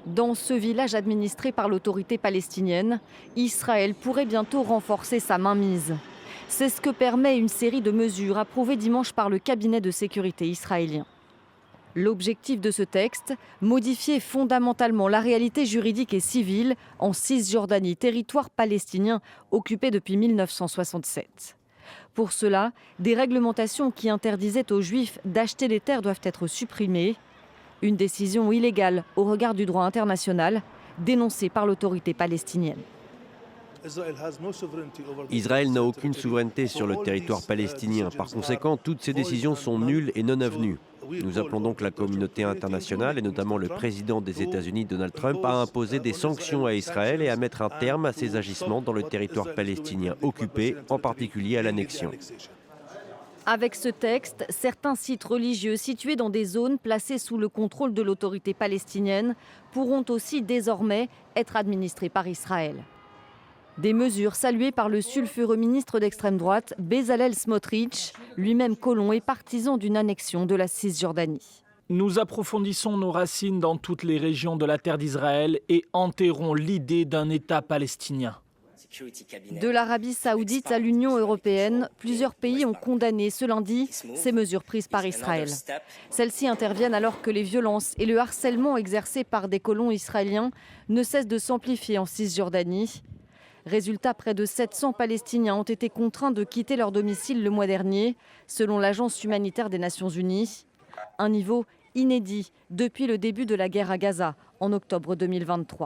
Dans ce village administré par l'autorité palestinienne, Israël pourrait bientôt renforcer sa mainmise. C'est ce que permet une série de mesures approuvées dimanche par le cabinet de sécurité israélien. L'objectif de ce texte, modifier fondamentalement la réalité juridique et civile en Cisjordanie, territoire palestinien occupé depuis 1967. Pour cela, des réglementations qui interdisaient aux Juifs d'acheter des terres doivent être supprimées. Une décision illégale au regard du droit international, dénoncée par l'autorité palestinienne. Israël n'a aucune souveraineté sur le territoire palestinien. Par conséquent, toutes ces décisions sont nulles et non avenues. Nous appelons donc la communauté internationale, et notamment le président des États-Unis, Donald Trump, à imposer des sanctions à Israël et à mettre un terme à ses agissements dans le territoire palestinien occupé, en particulier à l'annexion. Avec ce texte, certains sites religieux situés dans des zones placées sous le contrôle de l'autorité palestinienne pourront aussi désormais être administrés par Israël. Des mesures saluées par le sulfureux ministre d'extrême droite, Bezalel Smotrich, lui-même colon et partisan d'une annexion de la Cisjordanie. Nous approfondissons nos racines dans toutes les régions de la terre d'Israël et enterrons l'idée d'un État palestinien. De l'Arabie saoudite à l'Union européenne, plusieurs pays ont condamné ce lundi ces mesures prises par Israël. Celles-ci interviennent alors que les violences et le harcèlement exercés par des colons israéliens ne cessent de s'amplifier en Cisjordanie. Résultat, près de 700 Palestiniens ont été contraints de quitter leur domicile le mois dernier, selon l'Agence humanitaire des Nations Unies. Un niveau inédit depuis le début de la guerre à Gaza, en octobre 2023.